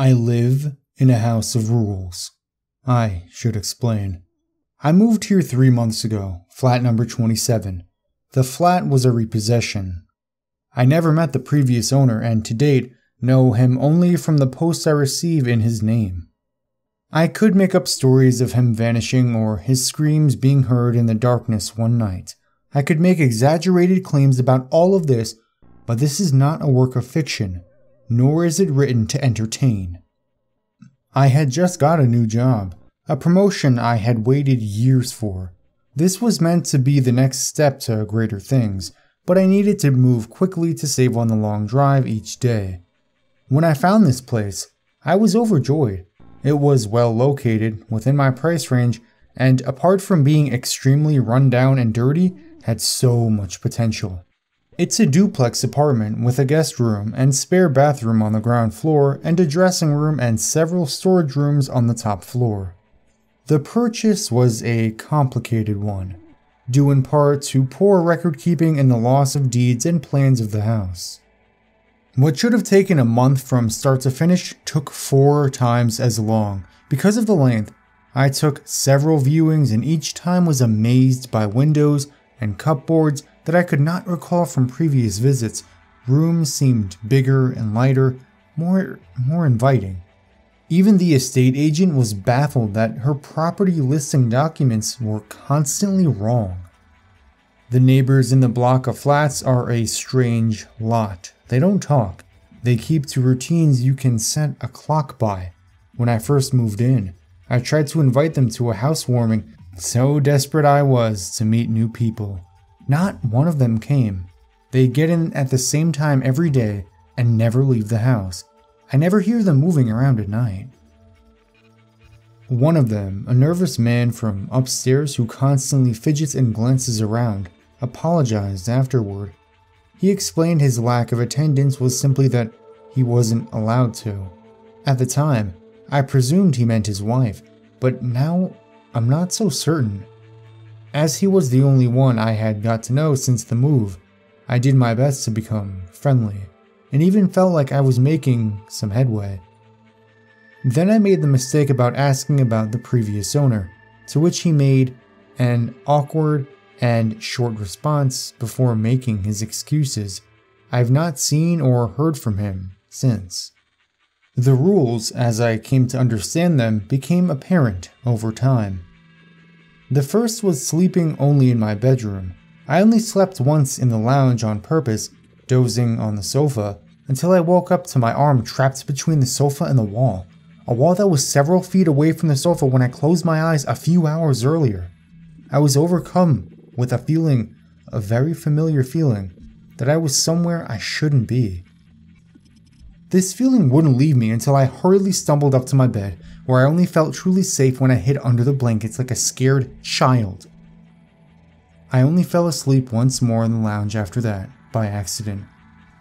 I live in a house of rules. I should explain. I moved here 3 months ago, flat number 27. The flat was a repossession. I never met the previous owner and to date know him only from the posts I receive in his name. I could make up stories of him vanishing or his screams being heard in the darkness one night. I could make exaggerated claims about all of this, but this is not a work of fiction, nor is it written to entertain. I had just got a new job, a promotion I had waited years for. This was meant to be the next step to greater things, but I needed to move quickly to save on the long drive each day. When I found this place, I was overjoyed. It was well located, within my price range, and apart from being extremely run down and dirty, had so much potential. It's a duplex apartment with a guest room and spare bathroom on the ground floor and a dressing room and several storage rooms on the top floor. The purchase was a complicated one, due in part to poor record keeping and the loss of deeds and plans of the house. What should have taken a month from start to finish took 4 times as long. Because of the length, I took several viewings and each time was amazed by windows and cupboards that I could not recall from previous visits. Rooms seemed bigger and lighter, more inviting. Even the estate agent was baffled that her property listing documents were constantly wrong. The neighbors in the block of flats are a strange lot. They don't talk. They keep to routines you can set a clock by. When I first moved in, I tried to invite them to a housewarming. So desperate I was to meet new people. Not one of them came. They get in at the same time every day and never leave the house. I never hear them moving around at night. One of them, a nervous man from upstairs who constantly fidgets and glances around, apologized afterward. He explained his lack of attendance was simply that he wasn't allowed to. At the time, I presumed he meant his wife, but now I'm not so certain. As he was the only one I had got to know since the move, I did my best to become friendly, and even felt like I was making some headway. Then I made the mistake about asking about the previous owner, to which he made an awkward and short response before making his excuses. I've not seen or heard from him since. The rules, as I came to understand them, became apparent over time. The first was sleeping only in my bedroom. I only slept once in the lounge on purpose, dozing on the sofa, until I woke up to my arm trapped between the sofa and the wall. A wall that was several feet away from the sofa when I closed my eyes a few hours earlier. I was overcome with a feeling, a very familiar feeling, that I was somewhere I shouldn't be. This feeling wouldn't leave me until I hurriedly stumbled up to my bed, where I only felt truly safe when I hid under the blankets like a scared child. I only fell asleep once more in the lounge after that, by accident.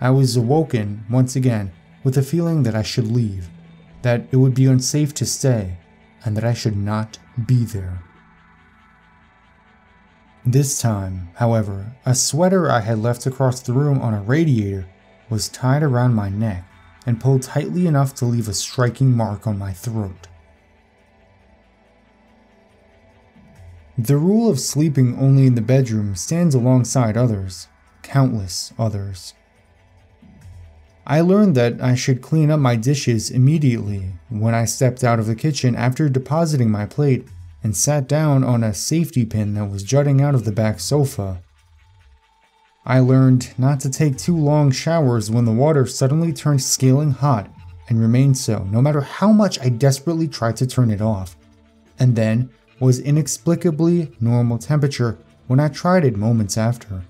I was awoken once again with a feeling that I should leave, that it would be unsafe to stay, and that I should not be there. This time, however, a sweater I had left across the room on a radiator was tied around my neck and pulled tightly enough to leave a striking mark on my throat. The rule of sleeping only in the bedroom stands alongside others, countless others. I learned that I should clean up my dishes immediately when I stepped out of the kitchen after depositing my plate and sat down on a safety pin that was jutting out of the back sofa. I learned not to take too long showers when the water suddenly turned scaling hot and remained so no matter how much I desperately tried to turn it off, and then was inexplicably normal temperature when I tried it moments after.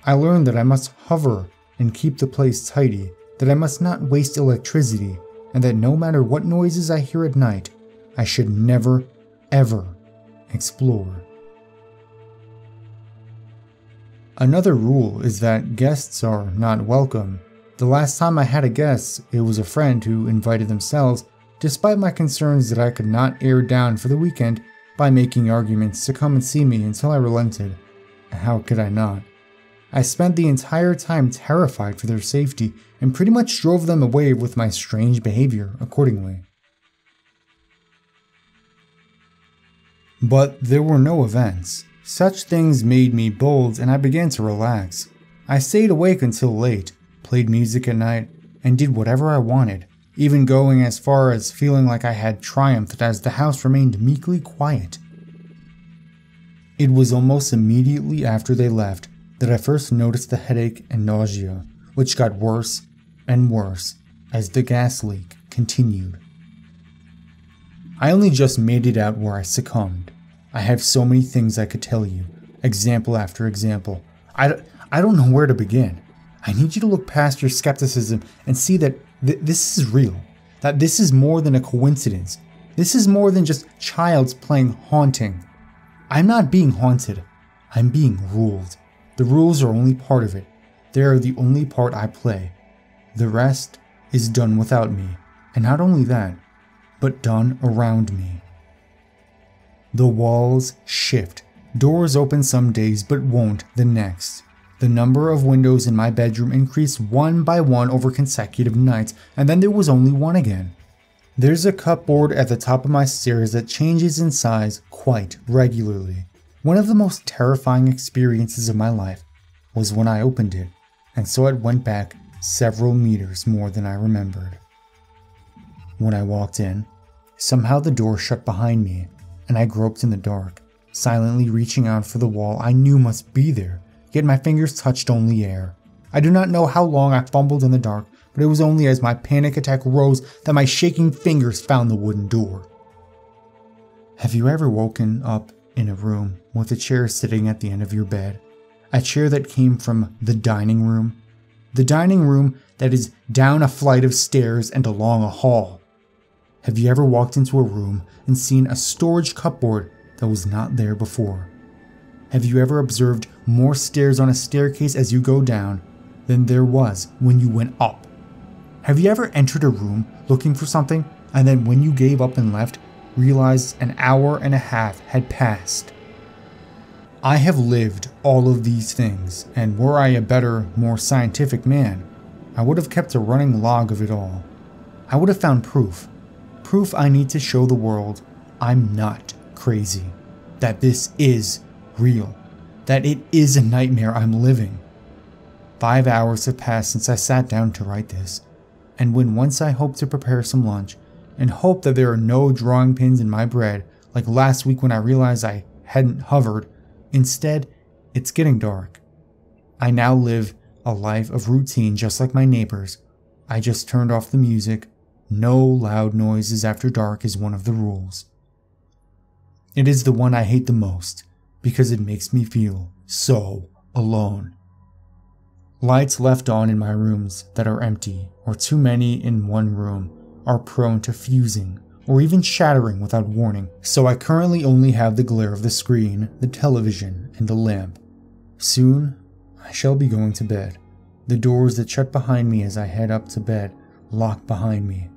I learned that I must hover and keep the place tidy, that I must not waste electricity, and that no matter what noises I hear at night, I should never, ever explore. Another rule is that guests are not welcome. The last time I had a guest, it was a friend who invited themselves, despite my concerns that I could not air down for the weekend by making arguments to come and see me until I relented. How could I not? I spent the entire time terrified for their safety and pretty much drove them away with my strange behavior accordingly. But there were no events. Such things made me bold and I began to relax. I stayed awake until late, played music at night, and did whatever I wanted, even going as far as feeling like I had triumphed as the house remained meekly quiet. It was almost immediately after they left that I first noticed the headache and nausea, which got worse and worse as the gas leak continued. I only just made it out where I succumbed. I have so many things I could tell you, example after example. I don't know where to begin. I need you to look past your skepticism and see that this is real, that this is more than a coincidence. This is more than just child's playing haunting. I'm not being haunted, I'm being ruled. The rules are only part of it. They are the only part I play. The rest is done without me, and not only that, but done around me. The walls shift. Doors open some days but won't the next. The number of windows in my bedroom increased one by one over consecutive nights, and then there was only one again. There's a cupboard at the top of my stairs that changes in size quite regularly. One of the most terrifying experiences of my life was when I opened it and saw it went back several meters more than I remembered. When I walked in, somehow the door shut behind me, and I groped in the dark, silently reaching out for the wall I knew must be there, yet my fingers touched only air. I do not know how long I fumbled in the dark, but it was only as my panic attack rose that my shaking fingers found the wooden door. Have you ever woken up in a room with a chair sitting at the end of your bed? A chair that came from the dining room? The dining room that is down a flight of stairs and along a hall. Have you ever walked into a room and seen a storage cupboard that was not there before? Have you ever observed more stairs on a staircase as you go down than there was when you went up? Have you ever entered a room looking for something and then when you gave up and left, realized an hour and a half had passed? I have lived all of these things, and were I a better, more scientific man, I would have kept a running log of it all. I would have found proof. Proof I need to show the world I'm not crazy. That this is real. That it is a nightmare I'm living. 5 hours have passed since I sat down to write this, and when once I hope to prepare some lunch, and hope that there are no drawing pins in my bread, like last week when I realized I hadn't hovered, instead, it's getting dark. I now live a life of routine just like my neighbors. I just turned off the music. No loud noises after dark is one of the rules. It is the one I hate the most, because it makes me feel so alone. Lights left on in my rooms that are empty, or too many in one room, are prone to fusing, or even shattering without warning, so I currently only have the glare of the screen, the television, and the lamp. Soon, I shall be going to bed. The doors that shut behind me as I head up to bed lock behind me,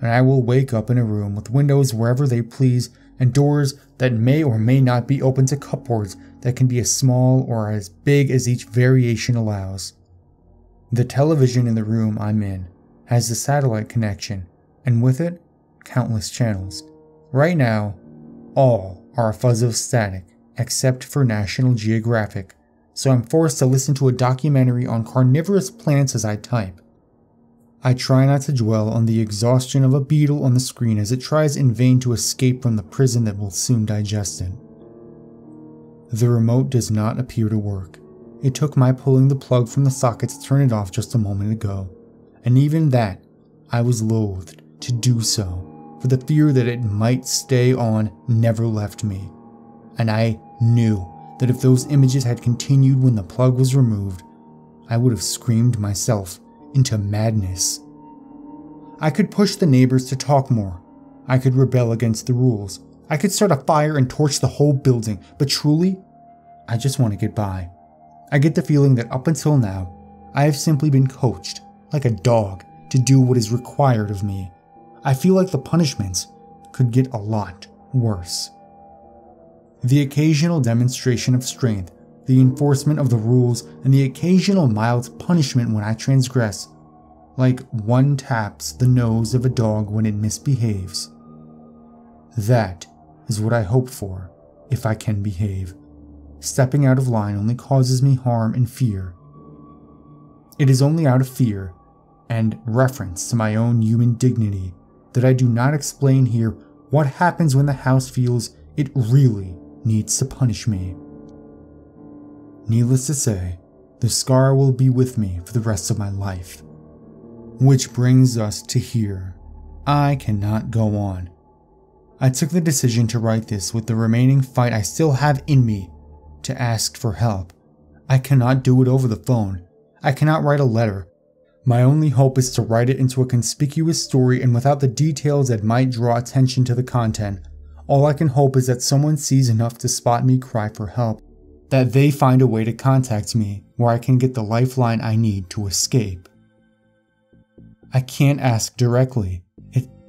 and I will wake up in a room with windows wherever they please and doors that may or may not be open to cupboards that can be as small or as big as each variation allows. The television in the room I'm in has a satellite connection, and with it, countless channels. Right now, all are a fuzz of static, except for National Geographic, so I'm forced to listen to a documentary on carnivorous plants as I type. I try not to dwell on the exhaustion of a beetle on the screen as it tries in vain to escape from the prison that will soon digest it. The remote does not appear to work. It took my pulling the plug from the socket to turn it off just a moment ago, and even that, I was loathed to do so, for the fear that it might stay on never left me, and I knew that if those images had continued when the plug was removed, I would have screamed myself into madness. I could push the neighbors to talk more. I could rebel against the rules. I could start a fire and torch the whole building, but truly, I just want to get by. I get the feeling that up until now, I have simply been coached, like a dog, to do what is required of me. I feel like the punishments could get a lot worse. The occasional demonstration of strength the enforcement of the rules, and the occasional mild punishment when I transgress, like one taps the nose of a dog when it misbehaves. That is what I hope for if I can behave. Stepping out of line only causes me harm and fear. It is only out of fear and reference to my own human dignity that I do not explain here what happens when the house feels it really needs to punish me. Needless to say, the scar will be with me for the rest of my life. Which brings us to here. I cannot go on. I took the decision to write this with the remaining fight I still have in me to ask for help. I cannot do it over the phone. I cannot write a letter. My only hope is to write it into a conspicuous story and without the details that might draw attention to the content. All I can hope is that someone sees enough to spot me cry for help, that they find a way to contact me where I can get the lifeline I need to escape. I can't ask directly.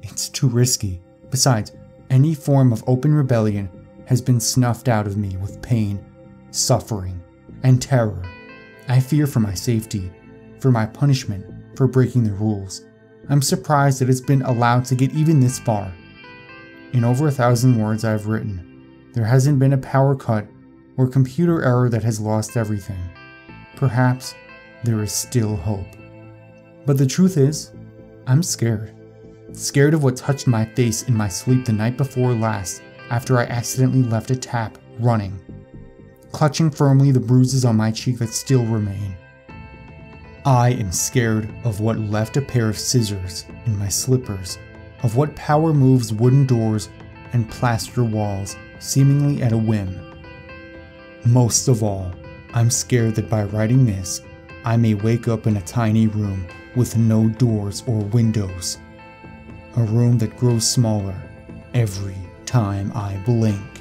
It's too risky. Besides, any form of open rebellion has been snuffed out of me with pain, suffering, and terror. I fear for my safety, for my punishment, for breaking the rules. I'm surprised that it's been allowed to get even this far. In over 1,000 words I've written, there hasn't been a power cut or computer error that has lost everything. Perhaps there is still hope. But the truth is, I'm scared. Scared of what touched my face in my sleep the night before last after I accidentally left a tap running, clutching firmly the bruises on my cheek that still remain. I am scared of what left a pair of scissors in my slippers, of what power moves wooden doors and plaster walls seemingly at a whim. Most of all, I'm scared that by writing this, I may wake up in a tiny room with no doors or windows. A room that grows smaller every time I blink.